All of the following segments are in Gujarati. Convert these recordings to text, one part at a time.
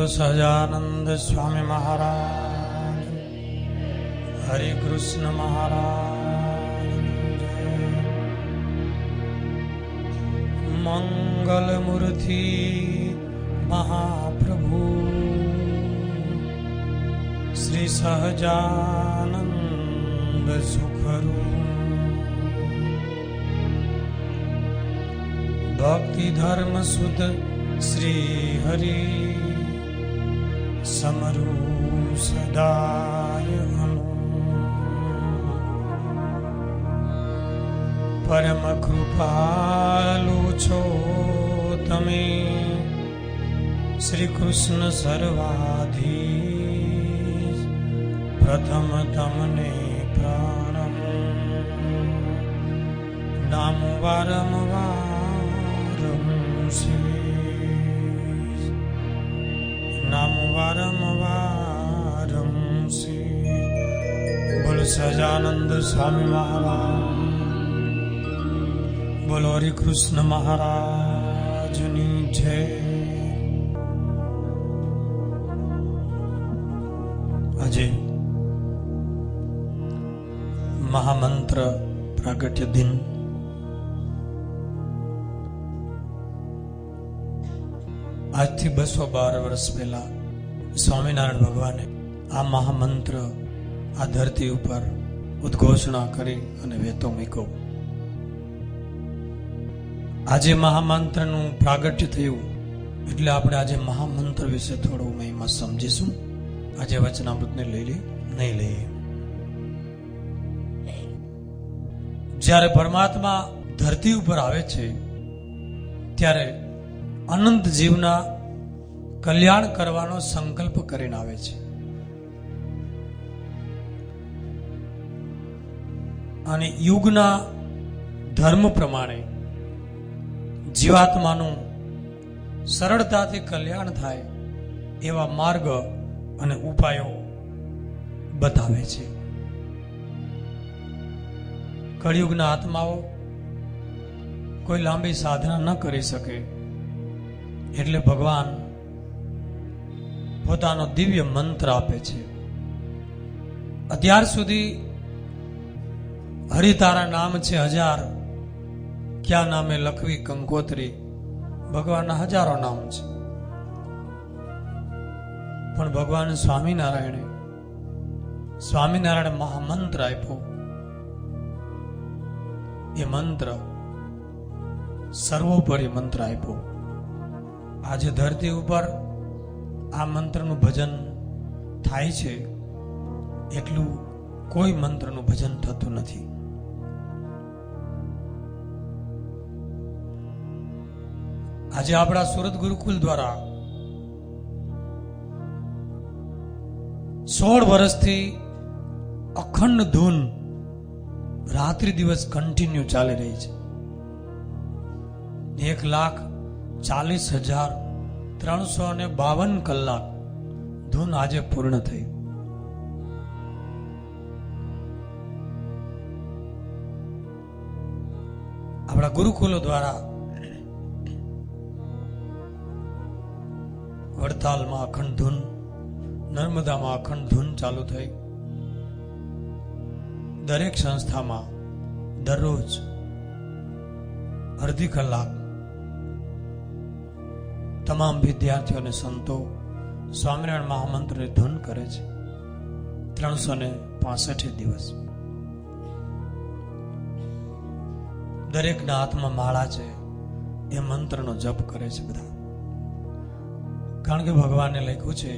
સહજાનંદ સ્વામી મહારાજ, હરે કૃષ્ણ મહારાજ, મંગલ મૂર્તિ મહાપ્રભુ શ્રી સહજાનંદ સુખરૂ ભક્તિ ધર્મ સુધ શ્રી હરિ સમરૂ સદાય અનુ પરમ કૃપાલુ છો તમે શ્રી કૃષ્ણ સર્વાધીશ પ્રથમ તમને પ્રણમ નામ વારંવાર નામ વારંવાર બોલો સહજાનંદ સ્વામી મહારાજ, બોલો હરિ કૃષ્ણ મહારાજની જય. આજે મહામંત્ર પ્રાગટ્ય દિન. આજથી 212 વર્ષ પહેલા સ્વામિનારાયણ ભગવાને આ મહામંત્ર આ ધરતી ઉપર ઉદ્ઘોષણા કરી અને વેતો મૂક્યો. આજે મહામંત્રનું પ્રાગટ્ય થયું એટલે આપણે આજે મહામંત્ર વિશે થોડો મહિમા સમજીશું. આજે વચનામૃતને નહીં લઈએ. જ્યારે પરમાત્મા ધરતી ઉપર આવે છે ત્યારે અનંત જીવના કલ્યાણ કરવાનો સંકલ્પ કરીને આવે છે. અને યુગના ધર્મ પ્રમાણે જીવાત્માનું સરળતાથી કલ્યાણ થાય એવા માર્ગ અને ઉપાયો બતાવે છે. કળિયુગના આત્માઓ કોઈ લાંબી સાધના ન કરી શકે એટલે ભગવાન પોતાનો દિવ્ય મંત્ર આપે છે. અત્યાર સુધી હરિતારા નામ છે 1000, ક્યાં નામે લખવી કંકોત્રી, ભગવાનના હજારો નામ છે. પણ ભગવાન સ્વામિનારાયણ મહામંત્ર આપ્યો. એ મંત્ર સર્વોપરી મંત્ર આપ્યો. આજે ધરતી ઉપર આ મંત્રનું ભજન થાય છે એટલું કોઈ મંત્રનું ભજન થતું નથી. આજે આપણા સુરત ગુરુકુલ દ્વારા 16 વર્ષથી અખંડ ધૂન રાત્રિ દિવસ કન્ટિન્યુ ચાલી રહી છે. 1,40,352 કલાક ધૂન આજે પૂર્ણ થઈ. આપણા ગુરુકુલો દ્વારા વડતાલમાં અખંડ ધૂન, નર્મદામાં અખંડ ધૂન ચાલુ થઈ. દરેક સંસ્થામાં દરરોજ અડધી કલાક તમામ વિદ્યાર્થીઓ અને સંતો સ્વામિનારાયણ મહામંત્રની ધૂન કરે છે. 365 દિવસ દરેકના હાથમાં માળા છે, એ મંત્રનો જપ કરે છે બધા. કારણ કે ભગવાને લખ્યું છે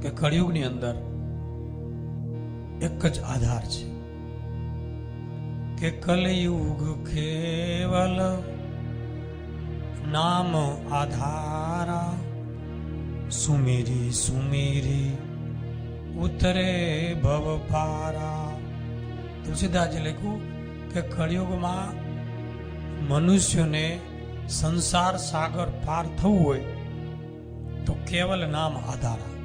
કે કળિયુગની અંદર એક જ આધાર છે કે કલયુગ કેવલ નામ આધારા, સુમેરી સુમેરી ઉતરે ભવ પારા. તુલસીદાસજી લખ્યું કે કળિયુગમાં મનુષ્યને સંસાર સાગર પાર થવું હોય તો કેવલ નામ આધારા.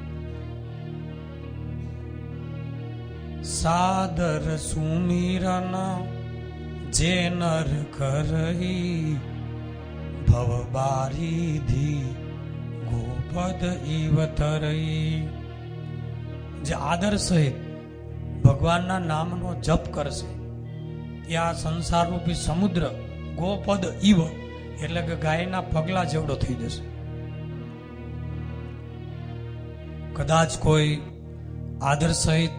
સાદર સુમિરન જે નર કરહી ભવ બારીધી પદ ઈવ તરઈ. જે આદર સહિત ભગવાનના નામનો જપ કરશે એ આ સંસારરૂપી સમુદ્ર ગોપદ ઈવ એટલે કે ગાયના પગલા જેવડો થઈ જશે. કદાચ કોઈ આદર સહિત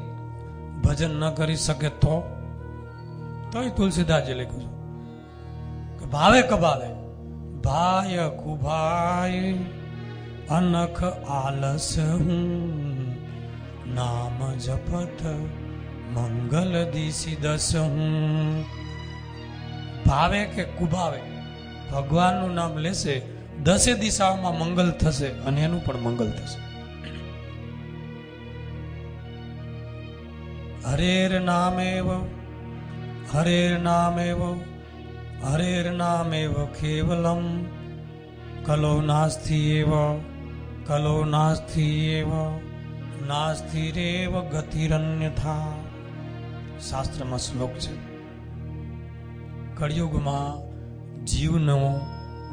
ભજન ન કરી શકે તોય તુલસીદાસજી લખ્યું છે કે ભાવે કભાવે ભાય કુભાય અનખ આલસ હું નામ જપત મંગલ દિશી દસ હું. ભાવે કે કુભાવે ભગવાનનું નામ લેશે 10 દિશાઓમાં મંગલ થશે અને એનું પણ મંગલ થશે. હરેર નામેવ હરેર નામેવ હરેર નામેવ કેવલમ કલો નાસ્તિ એવ કલો નાસ્તિ એવ નાસ્તિ રેવ ગતિરન્યથા. શાસ્ત્રમાં શ્લોક છે. કળિયુગમાં જીવનો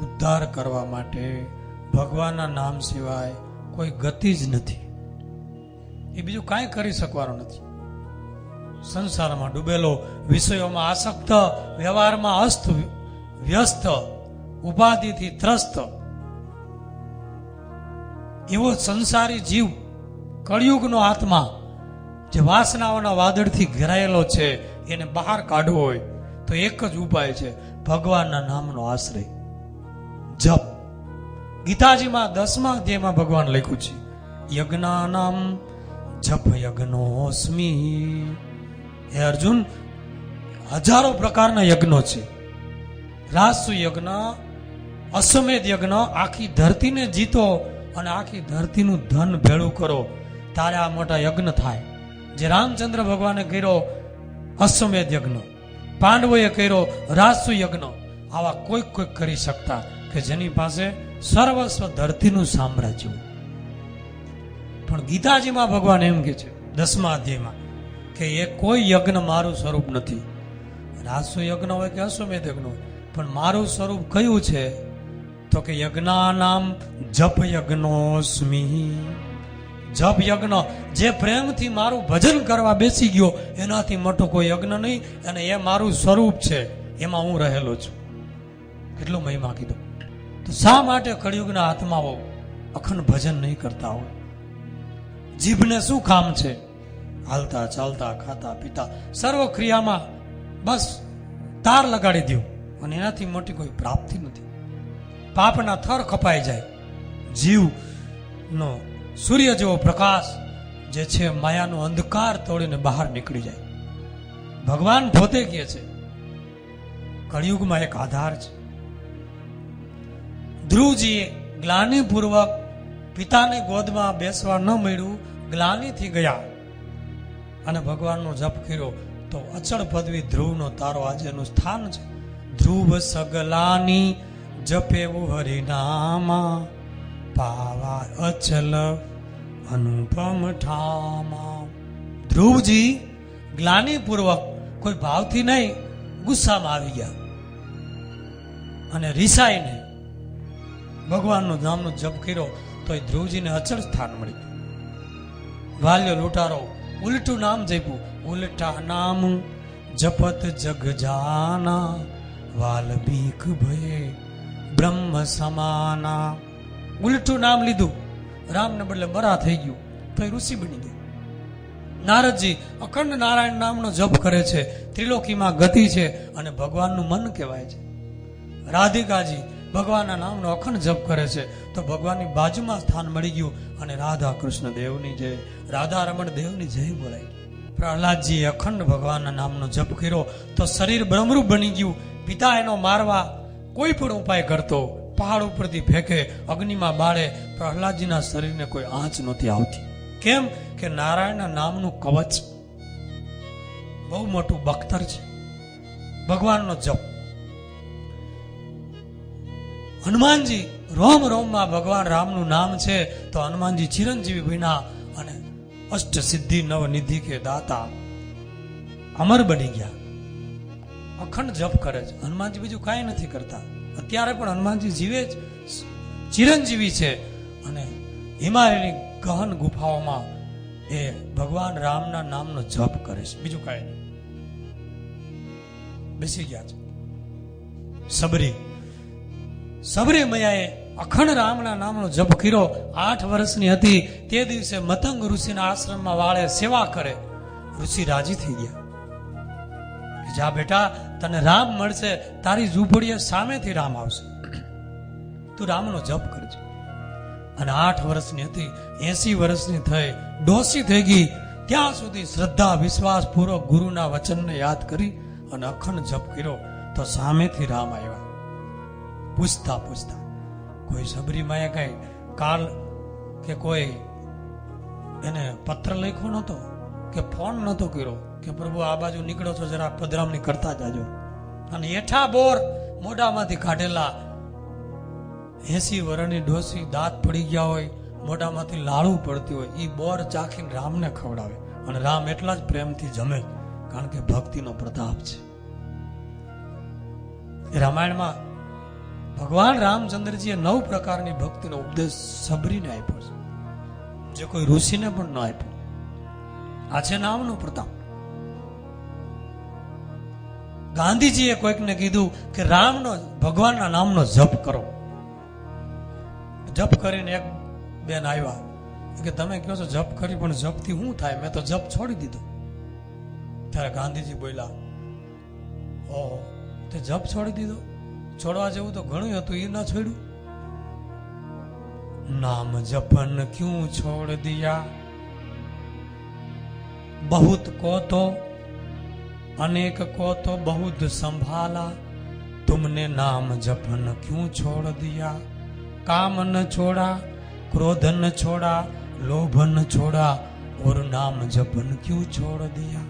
ઉદ્ધાર કરવા માટે ભગવાનના નામ સિવાય કોઈ ગતિ જ નથી. એ બીજું કાંઈ કરી શકવાનું નથી. સંસારમાં ડૂબેલો, વિષયોમાં આસક્ત, વ્યવહારમાં અસ્ત વ્યસ્ત, ઉપાધિથી ત્રસ્ત એવો સંસારી જીવ, કળિયુગનો આત્મા જે વાસનાઓના વાદળથી ઘેરાયેલો છે, એને બહાર કાઢવો હોય તો એક જ ઉપાય છે, ભગવાનના નામનો આશ્રય, જપ. ગીતાજીમાં 10મા અધ્યાયમાં ભગવાન લખ્યું છે, યજ્ઞાનામ જપ યજ્ઞોસ્મી. હે અર્જુન, હજારો પ્રકારના યજ્ઞો છે. રાજસુ યજ્ઞ, અશ્વમેધ યજ્ઞ, આખી ધરતીને જીતો અને આખી ધરતીનું ધન ભેળું કરો તારે આ મોટા યજ્ઞ થાય. જે રામચંદ્ર ભગવાને કર્યો અશ્વમેધ યજ્ઞ, પાંડવોએ કર્યો રાજસુ યજ્ઞ, આવા કોઈક કરી શકતા કે જેની પાસે સર્વસ્વ ધરતીનું સામ્રાજ્ય. પણ ગીતાજીમાં ભગવાન એમ કે છે 10મા અધ્યાયમાં કે એ કોઈ યજ્ઞ મારું સ્વરૂપ નથી. રાજસુ યજ્ઞ હોય કે અશ્વમેધ યજ્ઞ હોય, પણ મારું સ્વરૂપ કયું છે તો કે યજ્ઞાનામ જપ યજ્ઞોસ્મી. જપ યજ્ઞ, જે પ્રેમથી મારું ભજન કરવા બેસી ગયો એનાથી મોટો કોઈ યજ્ઞ નહીં, અને એ મારું સ્વરૂપ છે, એમાં હું રહેલો છું. કેટલો મહિમા કીધો. તો શા માટે કળિયુગના આત્માઓ અખંડ ભજન નહીં કરતા હોય? જીભને શું કામ છે? હાલતા ચાલતા ખાતા પીતા સર્વ ક્રિયામાં બસ તાર લગાડી દો અને એનાથી મોટી કોઈ પ્રાપ્તિ નથી. પાપના થર કપાઈ જાય. જીવનો સૂર્ય જેવો પ્રકાશ જે છે માયાનો અંધકાર તોડીને બહાર નીકળી જાય. ભગવાન પોતે કહે છે કળિયુગમાં એક આધાર છે. ધ્રુવજીએ ગ્લાનિપૂર્વક પિતાને ગોદમાં બેસવા ન મળ્યું, ગ્લાનિથી ગયા અને ભગવાનનો જપ કર્યો તો અચળ પદવી ધ્રુવનો તારો આજેનું સ્થાન છે. ધ્રુવ સગલાની જપેવું હરિનામા પાવા અચલ અનુપમ ઠામા. ધ્રુવજી ગ્લાનિપૂર્વક કોઈ ભાવથી નહીં, ગુસ્સામાં આવી ગયા અને રીસાઈને ભગવાનનું નામનો જપ કર્યો તો એ ધ્રુવજીને અચળ સ્થાન મળ્યું. વાલ્યો લૂંટારો ઉલટું નામ જપ્યું, ઉલટા નામ જપત જગ જાના વાલ્મીક ભયે બ્રહ્મ સમાના. ઉલટું નામ લીધું, રામને બદલે બરા થઈ ગયું તો એ ઋષિ બની ગયું. નારદજી અખંડ નારાયણ નામનો જપ કરે છે, ત્રિલોકીમાં ગતિ છે અને ભગવાનનું મન કહેવાય છે. રાધિકાજી ભગવાનના નામનો અખંડ જપ કરે છે તો ભગવાનની બાજુમાં સ્થાન મળી ગયું અને રાધા કૃષ્ણ દેવની જય, રાધા રમણ દેવની જય બોલાય. પ્રહલાદજીએ અખંડ ભગવાનના નામનો જપ કર્યો તો શરીર બ્રહ્મરૂપ બની ગયું. પિતા એનો મારવા કોઈ પણ ઉપાય કરતો, પહાડ ઉપરથી ફેંકે, અગ્નિમાં બાળે, પ્રહલાદજીના શરીરને કોઈ આંચ નહોતી આવતી. કેમ કે નારાયણના નામનું કવચ બહુ મોટું બખ્તર છે, ભગવાનનો જપ. હનુમાનજી રોમ રોમમાં ભગવાન રામનું નામ છે તો હનુમાનજી ચિરંજીવી બન્યા અને અષ્ટ સિદ્ધિ નવનિધિ કે દાતા અમર બની ગયા. અખંડ જપ કરે છે હનુમાનજી, બીજું કાંઈ નથી કરતા. અત્યારે પણ હનુમાનજી જીવે જ, ચિરંજીવી છે અને હિમાલયની ગહન ગુફાઓમાં એ ભગવાન રામના નામનો જપ કરે છે, બીજું કાંઈ નહીં. બેસી ગયા છે. સબરી મૈયાએ અખંડ રામના નામનો જપ કર્યો. 8 વર્ષની હતી તે દિવસે મતંગ ઋષિના આશ્રમમાં વાળે સેવા કરે. ઋષિ રાજી થઈ ગયા. જા બેટા, તને રામ મળશે, તારી ઝૂંપડીએ સામેથી રામ આવશે, તું રામનો જપ કરજે. અને 8 વર્ષની હતી, 80 વર્ષની થઈ, ડોસી થઈ ગઈ, ત્યાં સુધી શ્રદ્ધા વિશ્વાસ પૂર્વક ગુરુના વચનને યાદ કરી અને અખંડ જપ કર્યો. તો સામેથી રામ આવ્યા. પૂછતા કોઈ સબરીમાએ કઈ કાલ કે કોઈ એને પત્ર લખ્યો નહોતો કે ફોન નહોતો કર્યો કે પ્રભુ આ બાજુ નીકળો છો, જરા પધરામણી કરતા જાજો. અને એઠા બોર મોઢામાંથી કાઢેલા, 80 વર્ષની ડોસી દાંત પડી ગયા હોય, મોઢામાંથી લાળું પડતી હોય, એ બોર ચાખીને રામને ખવડાવે. અને રામ એટલા જ પ્રેમથી જમે, કારણ કે ભક્તિનો પ્રતાપ છે. રામાયણમાં ભગવાન રામચંદ્રજીએ 9 પ્રકારની ભક્તિનો ઉપદેશ સબરીને આપ્યો છે, જે કોઈ ઋષિને પણ ન આપ્યો. આ છે નામનો પ્રતાપ. ગાંધીજીએ કોઈકને કીધું કે રામનો, ભગવાનના નામનો જપ કરો. જપ કરીને એક બેન આવ્યા કે તમે કહો છો જપ કરી, પણ જપથી શું થાય? મેં તો જપ છોડી દીધો. ત્યારે ગાંધીજી બોલ્યા, ઓહો, તે જપ છોડી દીધો? છોડવા જેવું તો ઘણું હતું, એ ન છોડ્યું. નામ જપન ક્યું છોડ દિયા, बहुत को तो अनेक को तो बहुत संभाला, तुमने नाम जपन क्यों छोड़ दिया? काम न छोड़ा, क्रोध न छोड़ा, लोभ न छोड़ा, और नाम जपन क्यों छोड़ दिया?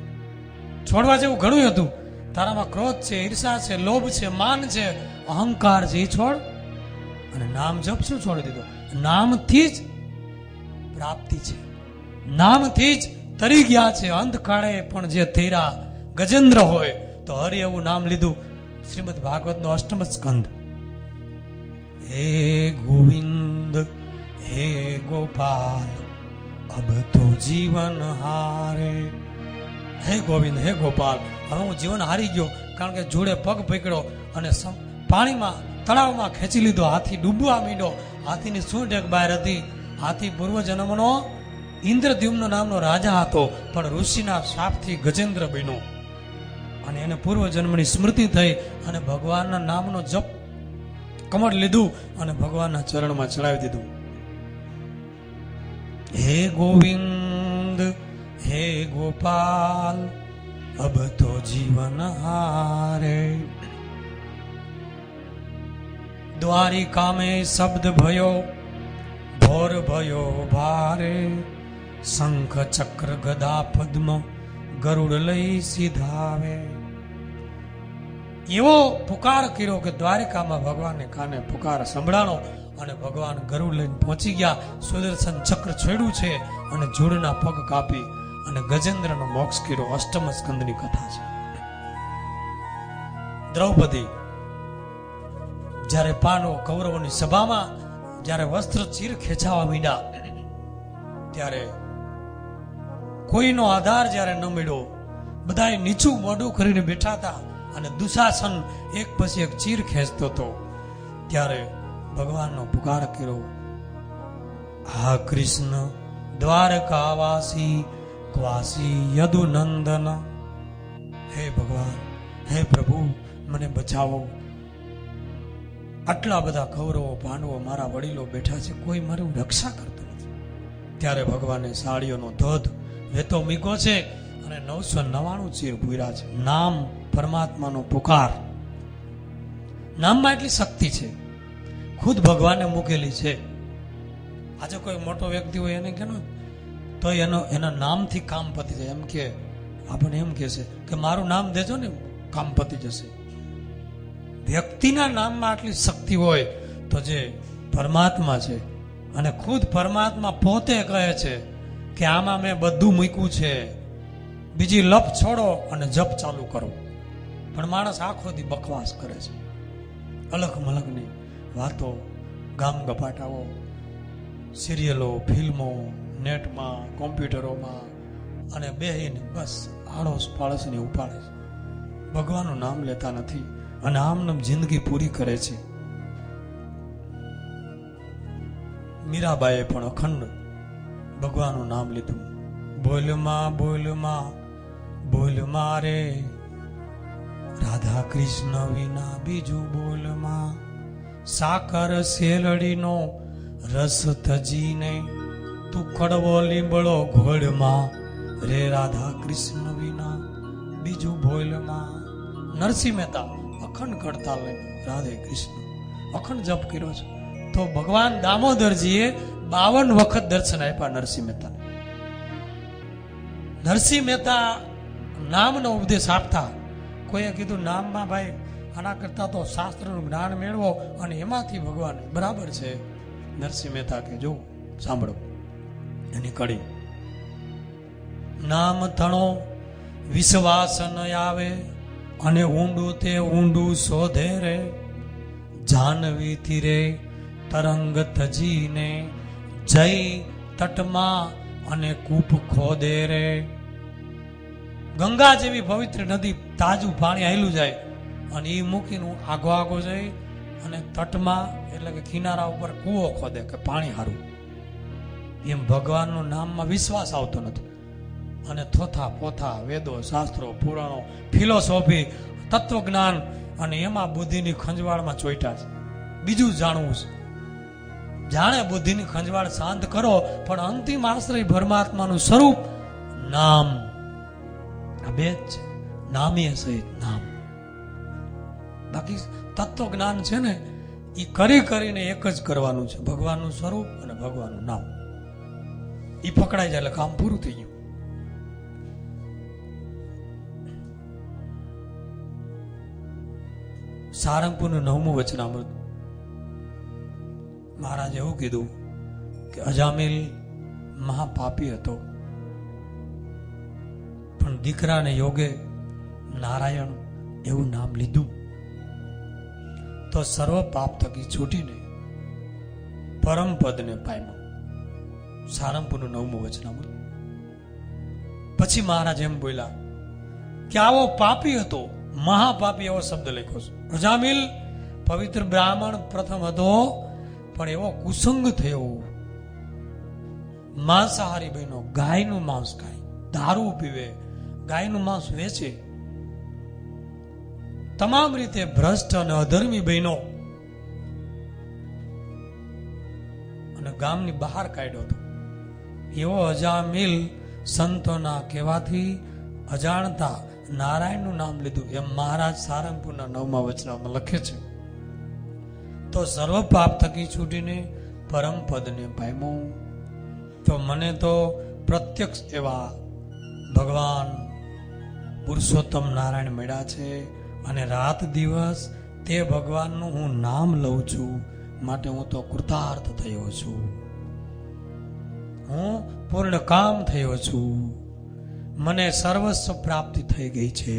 છોડવા જેવું ઘણું હતું. તારામાં ક્રોધ છે, ઈર્ષા છે, લોભ છે, માન છે, અહંકાર છે, એ છોડ. અને નામ જપ શું છોડી દીધો? નામથી જ પ્રાપ્તિ છે, નામથી જ તરી ગયા છે. અંધકાળે પણ જે તેરા ગજેન્દ્ર હોય તો હરિ એવું નામ લીધું. શ્રીમદ ભાગવત નો 8મ સ્કંદ. હે ગોવિંદ હે ગોપાલ અબ તો જીવન હારે. હે ગોવિંદ હે ગોપાલ, હવે હું જીવન હારી ગયો, કારણ કે જોડે પગ પકડ્યો અને પાણીમાં, તળાવમાં ખેંચી લીધો. હાથી ડૂબવા માંડ્યો. હાથીની સૂંઢ એક બહાર હતી. હાથી પૂર્વજન્મનો ઇન્દ્રદ્યુમ્ન નામનો રાજા હતો, પણ ઋષિના શાપથી ગજેન્દ્ર બન્યો. અને એને પૂર્વજન્મની સ્મૃતિ થઈ અને ભગવાનના નામનો જપ કમળ લીધું અને ભગવાનના ચરણમાં ચડાવી દીધું. હે ગોવિંદ હે ગોપાલ અબ તો જીવન હારે. દ્વારિકા મેં શબ્દ ભયો ઘોર ભયો ભારે, શંખ ચક્ર ગદા પદ્મ ગરુડ લઈ સીધાવે. એવો પુકાર કર્યો કે દ્વારિકામાં ભગવાનને કાને પુકાર સંભળાણો અને ભગવાન ગરુડ લઈને પહોંચી ગયા. સુદર્શન ચક્ર છોડ્યું છે અને જોડના પગ કાપી અને ગજેન્દ્રનો મોક્ષ કર્યો. 8મ સ્કંદની કથા છે. દ્રૌપદી જ્યારે પાંડવો કૌરવોની સભામાં જ્યારે વસ્ત્ર ચીર ખેંચાવા માંડ્યા, ત્યારે કોઈનો આધાર જ્યારે ન મળ્યો, બધાએ નીચું મોઢું કરીને બેઠા હતા અને દુશાસન એક પછી એક ચીર ખેંચતો હતો. ત્યારે ભગવાનનો પુકાર કર્યો, હા કૃષ્ણ દ્વારકાવાસી ક્વાસી યદુનંદન. હે ભગવાન, હે પ્રભુ, મને બચાવો. આટલા બધા કૌરવો પાંડવો મારા વડીલો બેઠા છે, કોઈ મારું રક્ષા કરતું નથી. ત્યારે ભગવાને સાડીઓનો ધોધ વેતો મીકો છે અને 999 ચીર પૂર્યા છે. નામ પરમાત્માનો પુકાર. નામમાં એટલી શક્તિ છે, ખુદ ભગવાને મૂકેલી છે. આજે કોઈ મોટો વ્યક્તિ હોય એને કેનો તો એના નામથી કામ પતી જાય. એમ કે આપણને એમ કહે છે કે મારું નામ દેજો ને કામ પતી જશે. વ્યક્તિના નામમાં આટલી શક્તિ હોય તો જે પરમાત્મા છે, અને ખુદ પરમાત્મા પોતે કહે છે કે આમાં મેં બધું મૂક્યું છે, બીજી લપ છોડો અને જપ ચાલુ કરો. પણ માણસ આખો દી બકવાસ કરે છે, અલગ મલગની વાતો, ગામ ગપાટાઓ, સિરિયલો, ફિલ્મો, નેટમાં, કોમ્પ્યુટરોમાં અને બેહીને બસ આળસ પાળસની ઉપાડે છે. ભગવાનનું નામ લેતા નથી અને આમનામ જિંદગી પૂરી કરે છે. મીરાબાઈએ પણ અખંડ ભગવાનનું નામ લીધું. બોલમાં બોલમાં બોલમાં રે, રાધા કૃષ્ણ વિના બીજું બોલમાં, સાકર શેરડીનો રસ તજીને, તું કડવો લીંબડો ઘોડમાં રે, રાધા કૃષ્ણ વિના બીજું બોલમાં. નરસિંહ મહેતા અખંડ કરતા લઈને રાધે કૃષ્ણ અખંડ જપ કર્યો છે. તો ભગવાન દામોદરજીએ 52 વખત દર્શન આપ્યા નરસિંહ મહેતાને. નરસિંહ મહેતા નામનો ઉપદેશ આપતા. કોઈએ કીધું નામમાં ભાઈ આના કરતા તો શાસ્ત્રનું જ્ઞાન મેળવો અને એમાંથી ભગવાન બરાબર છે. નરસિંહ મહેતા કે જો સાંભળો એની કડી. નામ તણો વિશ્વાસ ન આવે અને ઊંડું તે ઊંડું શોધે રે, જાનવી તીરે તરંગ તજીને, જઈ તટમાં અને કૂપ ખોદે રે. ગંગા જેવી પવિત્ર નદી તાજું પાણી આયલું જાય અને એ મૂકીને આગો આગો જઈ અને તટમાં એટલે કે કિનારા ઉપર કૂવો ખોદે કે પાણી હારું. એમ ભગવાનનું નામમાં વિશ્વાસ આવતો નથી અને થોથા પોથા વેદો, શાસ્ત્રો, પુરાણો, ફિલોસોફી, તત્વજ્ઞાન અને એમાં બુદ્ધિની ખંજવાળમાં ચોઈટા છે. બીજું જાણવું છે. જાણે બુદ્ધિની ખંજવાળ શાંત કરો, પણ અંતિમ આશ્રય પરમાત્માનું સ્વરૂપ નામ. આ બે જ છે, નામીય સહિત નામ. બાકી તત્વ જ્ઞાન છે ને એ કરીને એક જ કરવાનું છે, ભગવાનનું સ્વરૂપ અને ભગવાનનું નામ. એ પકડાઈ જાય એટલે કામ પૂરું થઈ ગયું. સારંગપુરનું 9મું વચનામૃત. મહારાજે એવું કીધું કે અજામિલ મહાપાપી હતો, પણ દીકરાને યોગે નારાયણ એવું નામ લીધું તો સર્વ પાપ થકી છૂટીને પરમ પદને પામ્યો. સારંગપુરનું 9મું વચનામૃત. પછી મહારાજ એમ બોલ્યા કે આવો પાપી હતો, મહાપાપી એવો શબ્દ લખ્યો છે. અજામિલ પવિત્ર બ્રાહ્મણ પ્રથમ હતો, પણ એવો કુસંગ થયો, માંસાહારી બન્યો, ગાયનું માંસ ખાય, દારૂ પીવે, ગાયનું માંસ વેચે, તમામ રીતે ભ્રષ્ટ અને અધર્મી બન્યો અને ગામની બહાર કાઢ્યો હતો. એવો અજામિલ સંતોના કહેવાથી અજાણતા નારાયણનું નામ લીધું, એમ મહારાજ સારંગપુરના 9મા વચનામાં લખે છે. તો સર્વ પાપ થકી છૂટીને પરમ પદને પામ્યો. તો મને તો પ્રત્યક્ષ એવા ભગવાન પુરુષોત્તમ નારાયણ મળ્યા છે અને રાત દિવસ તે ભગવાનનું હું નામ લઉં છું, માટે હું તો કૃતાર્થ થયો છું, હું પૂર્ણ કામ થયો છું, મને સર્વસ્વ પ્રાપ્તિ થઈ ગઈ છે,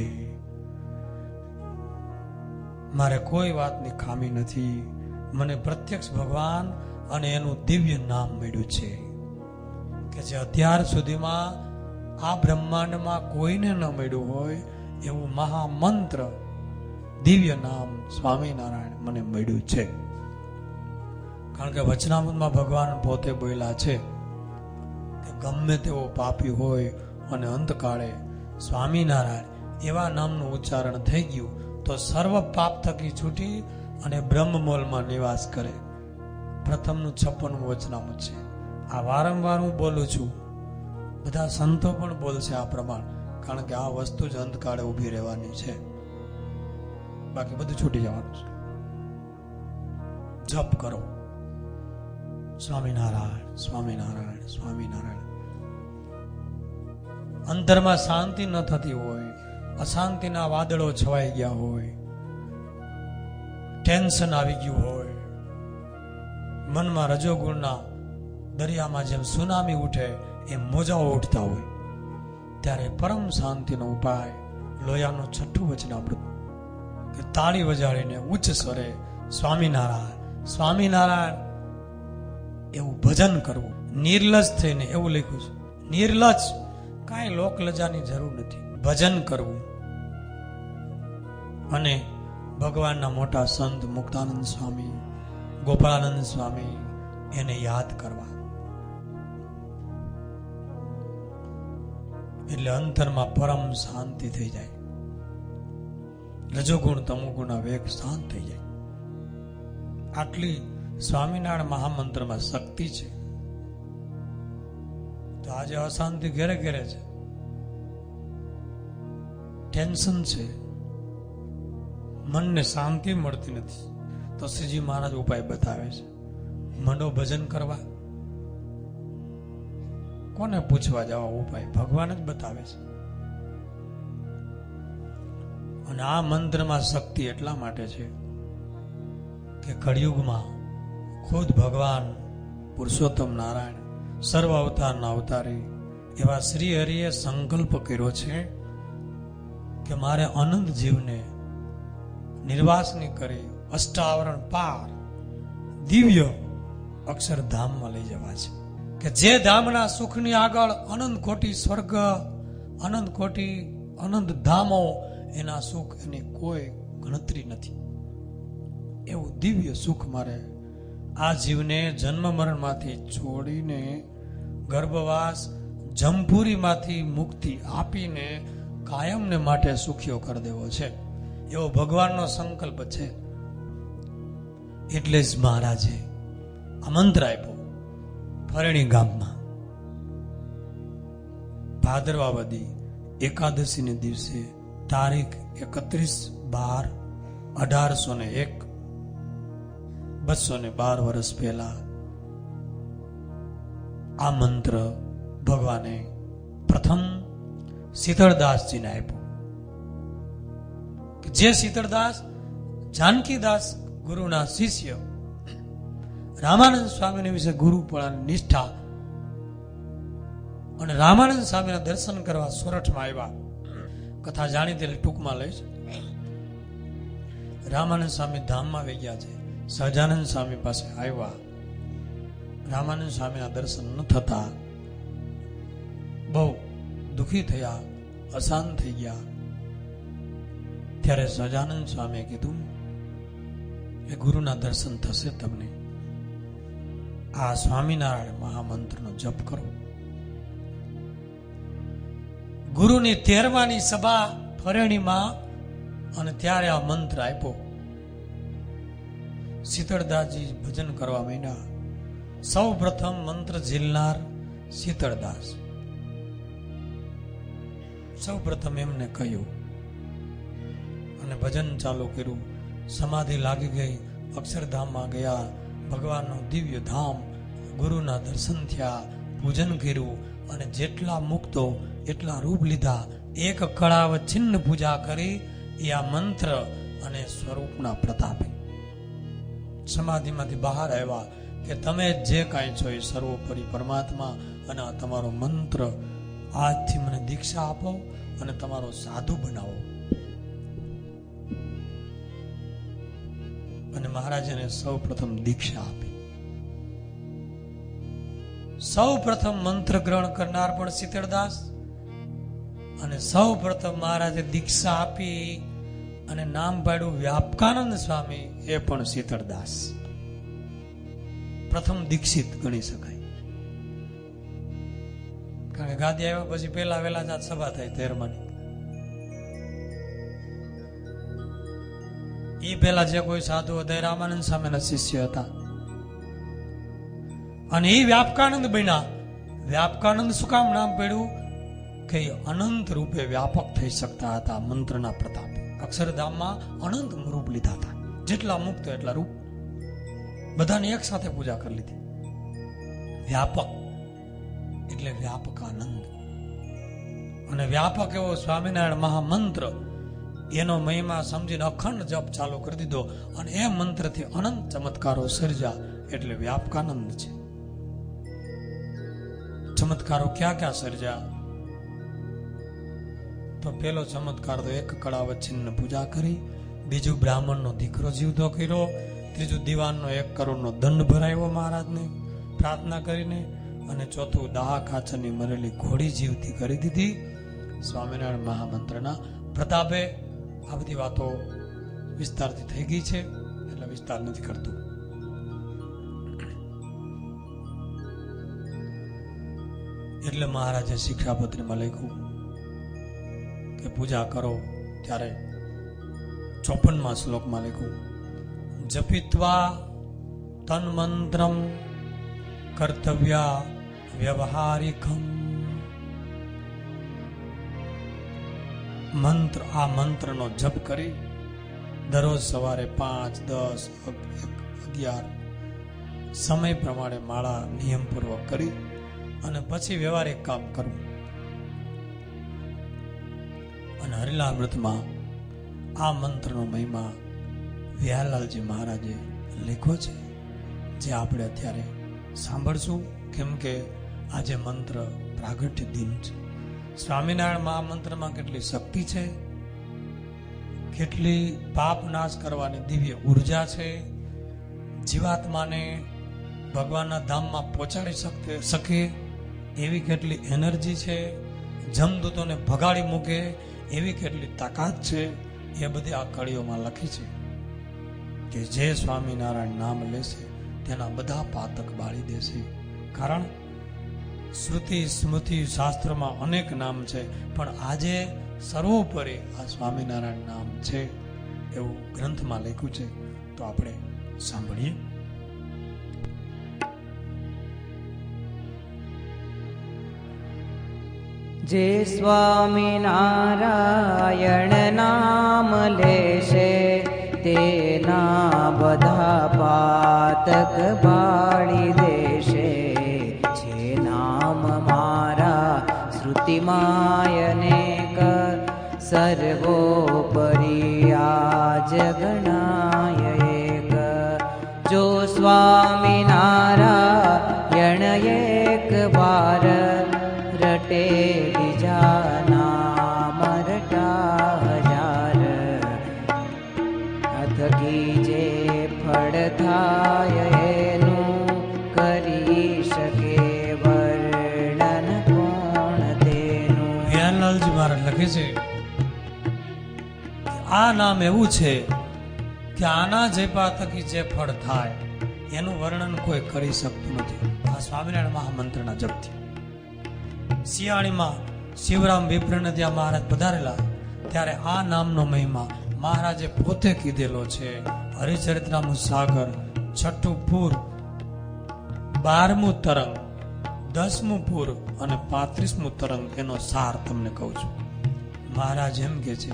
મારે કોઈ વાતની ખામી નથી. મને પ્રત્યક્ષ ભગવાન અને એનું દિવ્ય નામ મળ્યું છે કે જે અત્યાર સુધીમાં આ બ્રહ્માંડમાં કોઈને ન મળ્યું હોય એવું મહામંત્ર દિવ્ય નામ સ્વામિનારાયણ મને મળ્યું છે. કારણ કે વચનામૃતમાં ભગવાન પોતે બોલ્યા છે કે ગમે તેવો પાપી હોય અને અંતકાળે સ્વામિનારાયણ એવા નામનું ઉચ્ચારણ થઈ ગયું તો સર્વ પાપ થકી છૂટી અને બ્રહ્મમોલમાં નિવાસ કરે. પ્રથમનું 56મું વચનામૃત છે. આ વારંવાર હું બોલું છું, બધા સંતો પણ બોલશે આ પ્રમાણે, કારણ કે આ વસ્તુ જ અંતકાળે ઊભી રહેવાની છે, બાકી બધું છૂટી જવાનું છે. જપ કરો સ્વામિનારાયણ સ્વામિનારાયણ સ્વામિનારાયણ. અંતરમાં શાંતિ ન થતી હોય, અશાંતિના વાદળો છવાઈ ગયા હોય, ટેન્શન આવી ગયું હોય, મનમાં રજોગુણના દરિયામાં જેમ સુનામી ઉઠે એમ મોજાઓ ઉઠતા હોય, ત્યારે પરમ શાંતિનો ઉપાય લોયાનું 6મું વચનામૃત કે તાળી વજાડીને ઉચ્ચ સ્વરે સ્વામિનારાયણ સ્વામિનારાયણ એવું ભજન કરવું. નિર્લજ થઈને, એવું લખ્યું છે, નિર્લજ, કાંઈ લોકલજાની જરૂર નથી. ભજન કરવું અને ભગવાનના મોટા સંત મુક્તાનંદ સ્વામી, ગોપાળાનંદ સ્વામી એને યાદ કરવા. એટલે અંતરમાં પરમ શાંતિ થઈ જાય. રજોગુણ તમોગુણના વેગ શાંત થઈ જાય. આટલી સ્વામિનારાયણ મહામંત્રમાં શક્તિ છે. તો આજે અશાંતિ ઘેરે ઘેરે છે, ટેન્શન છે, મનને શાંતિ મળતી નથી. તો શ્રીજી મહારાજ ઉપાય બતાવે છે. મંડો ભજન કરવા. કોને પૂછવા જવા ઉપાય? ભગવાન જ બતાવે છે. અને આ મંત્રમાં શક્તિ એટલા માટે છે કે કળિયુગમાં ખુદ ભગવાન પુરુષોત્તમ નારાયણ સર્વ અવતારના અવતારી એવા શ્રી હરિએ સંકલ્પ કર્યો છે કે મારે અનંત જીવને નિર્વાસની કરી અષ્ટાવરણ પાર દિવ્ય અક્ષરધામમાં લઈ જવા છે. કે જે ધામના સુખની આગળ અનંત કોટી સ્વર્ગ, અનંત કોટી અનંત ધામો, એના સુખ એની કોઈ ગણતરી નથી. એવું દિવ્ય સુખ મારે આ જીવને જન્મ મરણમાંથી છોડીને ગર્ભવાસ જમપુરીમાંથી મુક્તિ આપીને કાયમને માટે સુખીઓ કરી દેવો છે. એવો ભગવાનનો સંકલ્પ છે. એટલે જ મહારાજે આ મંત્ર આપ્યો. ફરેણી ગામમાં ભાદરવાવદી એકાદશીને દિવસે તારીખ 31/12/1801 212 વર્ષ પહેલા આ મંત્ર ભગવાને પ્રથમ શીતળદાસજીને આપ્યો. જે શીતળદાસ જાનકીદાસ ગુરુના શિષ્ય, રામાનંદ સ્વામીને વિશે ગુરુપણાની નિષ્ઠા અને રામાનંદ સ્વામીના દર્શન કરવા સોરઠમાં આવ્યા. કથા જાણીતી ટૂંકમાં લઈશ. રામાનંદ સ્વામી ધામમાં વહી ગયા છે. સહજાનંદ સ્વામી પાસે આવ્યા. રામાનંદ સ્વામીના દર્શન ન થતા બહુ દુઃખી થયા, અશાંત થઈ ગયા. ત્યારે સહજાનંદ સ્વામીએ કીધું એ ગુરુના દર્શન થશે તમને. આ સ્વામિનારાયણ મહામંત્રનો જપ કરો. ગુરુની 13મી સભા ફરેણીમાં અને ત્યારે આ મંત્ર આપ્યો. શીતળદાસજી ભજન કરવા માંડ્યા. સૌ પ્રથમ મંત્ર ઝીલનાર શીતળદાસ. સૌ પ્રથમ એમને કહ્યું અને ભજન ચાલુ કર્યું. સમાધિ લાગી ગઈ. અક્ષરધામમાં ગયા. ભગવાનનું દિવ્ય ધામ, ગુરુના દર્શન થયા, પૂજન કર્યું અને જેટલા મુક્તો એટલા રૂપ લીધા. એક કળાવ છિન્ન પૂજા કરી એ આ મંત્ર અને સ્વરૂપના પ્રતાપે સમાધિમાંથી બહાર આવ્યા કે તમે જે કાંઈ છો એ સર્વોપરી પરમાત્મા અને આ તમારો મંત્ર, આજથી મને દીક્ષા આપો અને તમારો સાધુ બનાવો. અને મહારાજને સૌ પ્રથમ દીક્ષા આપી. સૌ પ્રથમ મંત્ર ગ્રહણ કરનાર પણ શીતળદાસ અને સૌ પ્રથમ મહારાજે દીક્ષા આપી અને નામ પાડ્યું વ્યાપકાનંદ સ્વામી, એ પણ શીતળદાસ. પ્રથમ દીક્ષિત ગણી શકાય. કારણ કે ગાદી આવ્યા પછી પેલા વેલા જ સભા થઈ 13માની. એ પેલા જે કોઈ સાધુ હતા રામાનંદ સ્વામીના શિષ્ય હતા અને એ વ્યાપકાનંદ બન્યા. વ્યાપકાનંદ શું કામ નામ પડ્યું? કે અનંત રૂપે વ્યાપક થઈ શકતા હતા મંત્રના પ્રતાપે. અક્ષરધામમાં અનંત રૂપ લીધા હતા. જેટલા મુક્ત એટલા રૂપ બધાને એક સાથે પૂજા કરી લીધી. વ્યાપક એટલે વ્યાપકાનંદ. અને વ્યાપક એવો સ્વામિનારાયણ મહામંત્ર, એનો મહિમા સમજીને અખંડ જપ ચાલુ કરી દીધો અને એ મંત્રથી અનંત ચમત્કારો સર્જા. એટલે વ્યાપકાનંદ છે. ચમત્કારો ક્યાં ક્યાં સર્જા? તો પેલો ચમત્કાર તો એક કળાવચ્છિન્ન પૂજા કરી, બીજું બ્રાહ્મણનો દીકરો જીવતો કર્યો, ત્રીજું દીવાનનો 1 કરોડનો દંડ ભરાયો મહારાજને, પ્રાર્થના કરીને અને ચોથું દાહ કાચરની મરેલી ઘોડી જીવતી કરી દીધી. સ્વામિનારાયણ મહામંત્રના પ્રતાપે આ બધી વાતો વિસ્તારથી થઈ ગઈ છે, એટલે વિસ્તાર નથી કરતું. એટલે મહારાજે શિક્ષાપત્રીમાં લખ્યું કે પૂજા કરો ત્યારે 54મા શ્લોકમાં લખ્યું, જપિત્વા તન્મંત્રમ કર્તવ્યા વ્યવહારિકમ. મંત્ર, આ મંત્રનો જપ કરી દરરોજ સવારે 5, 10, 11 સમય પ્રમાણે માળા નિયમપૂર્વક કરી અને પછી વ્યવહારિક કામ કરવું. અને હરિલામૃતમાં આ મંત્રનો મહિમા વ્યાલાલજી મહારાજે લખ્યો છે, જે આપણે અત્યારે સાંભળશું, કેમ કે આજે મંત્ર પ્રાગટ્ય દિન છે. સ્વામિનારાયણ મહામંત્રમાં કેટલી શક્તિ છે, કેટલી પાપ નાશ કરવાની દિવ્ય ઉર્જા છે, જીવાત્માને ભગવાનના ધામમાં પહોંચાડી શકે એવી કેટલી એનર્જી છે, જમદૂતોને ભગાડી મૂકે એવી કેટલી તાકાત છે, એ બધી આ કળીઓમાં લખી છે કે જે સ્વામિનારાયણ નામ લેશે તેના બધા પાતક બાળી દેશે. કારણ શ્રુતિ સ્મૃતિ શાસ્ત્રમાં અનેક નામ છે, પણ આજે સર્વોપરી આ સ્વામિનારાયણ નામ છે એવું ગ્રંથમાં લખ્યું છે. તો આપણે સાંભળીએ. જે સ્વામિનારાયણ નામ લેશે તેના બધા પાતક બાળી દેશે. જે નામ મારા શ્રુતિમાયનેક સર્વોપરી આજ ગણાય એક. જો સ્વામિનારાયણ એક વાર રટે બીજા નામ રટા હજાર. અથકી જે ફળ થાય એનું કરી શકે વર્ણન કોણ તેનું. વ્યાલાલજી મહારાજ લખે છે કે આ નામ એવું છે કે આના જેપા થકી જે ફળ થાય એનું વર્ણન કોઈ કરી શકતું નથી. આ સ્વામિનારાયણ મહામંત્રના જપથી. શિયાળીમાં શિવરામ વિપ્રને ત્યાં મહારાજ પધારેલા ત્યારે આ નામનો મહિમા મહારાજે પોતે કીધેલો છે. હરિચરિત્રામૃત સાગર 6મું પૂર 12મું તરંગ 10મું પૂર અને 35મું તરંગ એનો સાર તમને કહું છું. મહારાજ એમ કે છે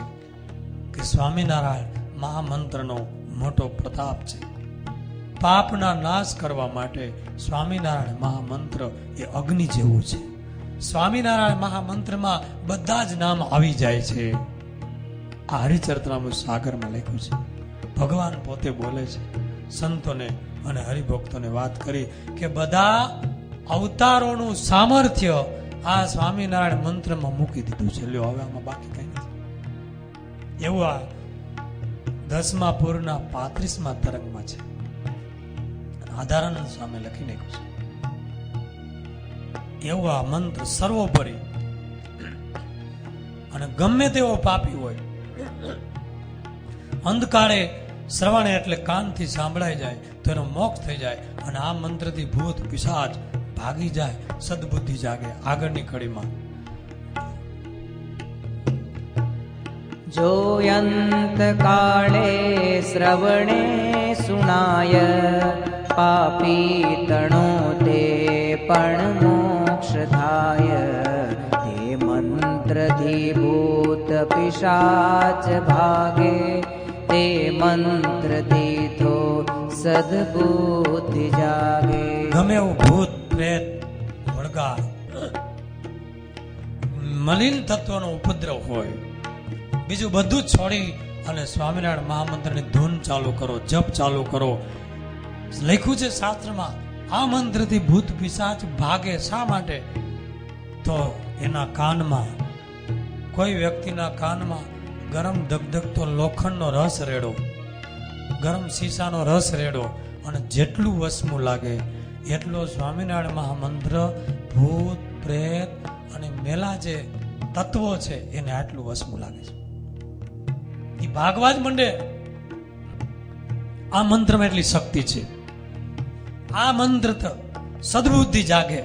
કે સ્વામિનારાયણ મહામંત્રનો મોટો પ્રતાપ છે. પાપના નાશ કરવા માટે સ્વામિનારાયણ મહામંત્ર એ અગ્નિ જેવું છે. સ્વામિનારાયણ મહામંત્રમાં બધા જ નામ આવી જાય છે. આ હરિચરિત્રામૃત સાગરમાં લખ્યું છે. ભગવાન પોતે બોલે છે, સંતોને અને હરિભક્તોને વાત કરી કે બધા અવતારોનું સામર્થ્ય આ સ્વામિનારાયણ મંત્રમાં મૂકી દીધું છે. લ્યો હવે આમાં બાકી કઈ નથી. એવું આ 10મા પૂરના 35મા તરંગમાં છે. આધારાનંદ સ્વામી લખી નાખ્યું છે. એવું આ મંત્ર સર્વોપરી, અને ગમે તેવો પાપી હોય અંધકારે શ્રવણે એટલે કાનથી સાંભળાઈ જાય તો એનો મોક્ષ થઈ જાય. અને આ મંત્રથી ભૂત પિશાચ ભાગી જાય, સદબુદ્ધિ જાગે. આગળની કડીમાં જોયંત કાળે શ્રવણે સુણાય પાપી તણો તે પણ મોક્ષ થાય. તે મંત્રથી ભૂત પિશાચ ભાગે, તે મંત્રથી તો સદબુદ્ધિ જાગે. ગમે એવું ભૂત પ્રેત વળગા મલિન તત્વનો ઉપદ્રવ હોય, બીજું બધું જ છોડી અને સ્વામિનારાયણ મહામંત્રની ધૂન ચાલુ કરો, જપ ચાલુ કરો. લખ્યું છે શાસ્ત્રમાં આ મંત્રથી ભૂત પિશાચ ભાગે. શા માટે? તો એના કાનમાં, કોઈ વ્યક્તિના કાનમાં ગરમ ધગધગતો લોખંડનો રસ રેડો, ગરમ શીશાનો રસ રેડો, અને જેટલું વસમું લાગે એટલો સ્વામિનારાયણ મહામંત્ર ભૂત પ્રેત અને મેલા જે તત્વો છે એને આટલું વસમું લાગે છે. એ ભાગવા જ મંડે. આ મંત્રમાં એટલી શક્તિ છે. આ મંત્ર સદબુદ્ધિ જાગે.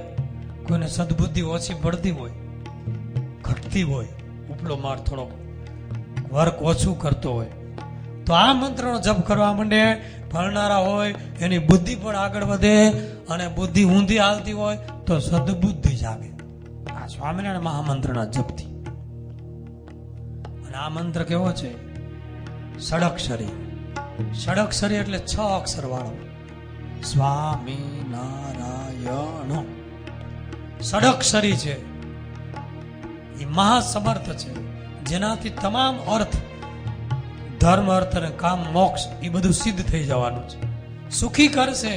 કોઈને સદબુદ્ધિ ઓછી પડતી હોય, ઘટતી હોય, ઉપલો માળ થોડોક વર્ક ઓછું કરતો હોય, તો આ મંત્રનો જપ કરવા માંડે. ભણનારા હોય એની બુદ્ધિ પણ આગળ વધે, અને બુદ્ધિ ઊંધી હાલતી હોય તો સદબુદ્ધિ જાગે. આ સ્વામિનારાયણ મહામંત્રના જપથી. અને આ મંત્ર કેવો છે? ષડક્ષરી. ષડક્ષરી એટલે 6 અક્ષર વાળો. સ્વામિનારાયણ ષડક્ષરી છે. એ મહાસમર્થ છે, જેનાથી તમામ અર્થ, ધર્મ, અર્થ અને કામ, મોક્ષ એ બધું સિદ્ધ થઈ જવાનું છે. સુખી કરશે,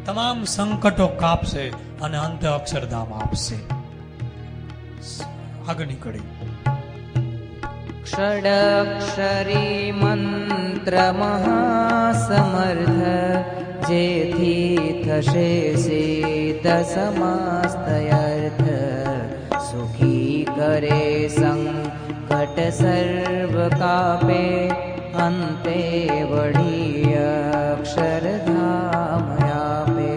તમામ સંકટો કાપશે અને અંતે અક્ષરધામ આપશે. આગળની કડી. ષડક્ષરી મંત્ર મહાસમર્થ, જેથી થશે સિદ્ધ સમસ્ત અર્થ. સુખી કરે સંકટ સર્વ કાપે, અંતે વળી અક્ષરધામ આપે.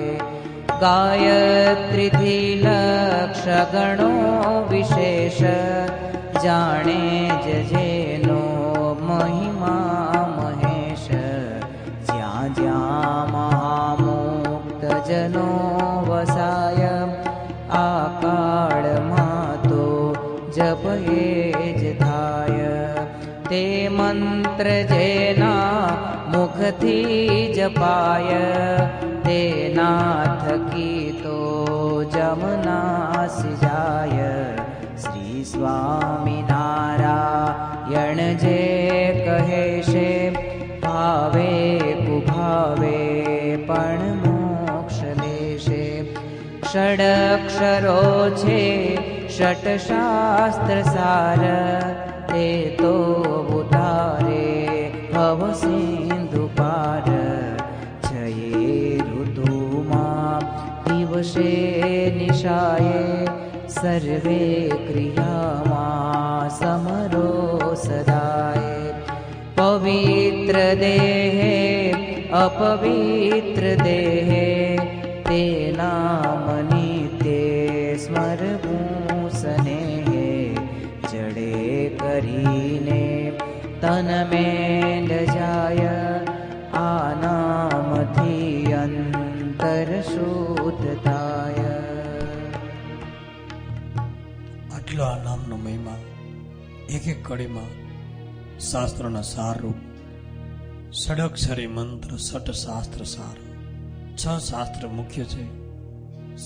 ગાયત્રીથી લક્ષ ગણો વિશેષ, જાણે જ જેનો મહિમા મહેશ. જ્યાં જ્યાં મહામુક્ત જનો વસાય, આ કાળમાં તો જપ એ જ થાય. તે મંત્ર જેના મુખથી જપાય, તેના થકી તો જમનાસી જાય. શ્રી સ્વામિનારાયણ જે કહે છે, ભાવે કુભાવે પણ મોક્ષ લેશે. ષડક્ષરો છે ષટ શાસ્ત્ર સાર, તે તો ઉતારે ભવ સિંધુ પાર. જયે ઋતુમાં દિવસે નિશાયે, સર્વે ક્રિયામાં સમરો સદાય. પવિત્ર દેહે અપવિત્ર દેહે, તે નામ નિત્ય સ્મરવું સ્નેહે. જડે કરીને તન મેલ જાય, આ નામથી અંતર શુદ્ધ થાય. આટલો આ નામનો મહિમા. એક એક કડીમાં શાસ્ત્રોના સાર રૂપ. ષડક્ષરી મંત્ર, ષટ શાસ્ત્ર સાર. 6 શાસ્ત્ર મુખ્ય છે: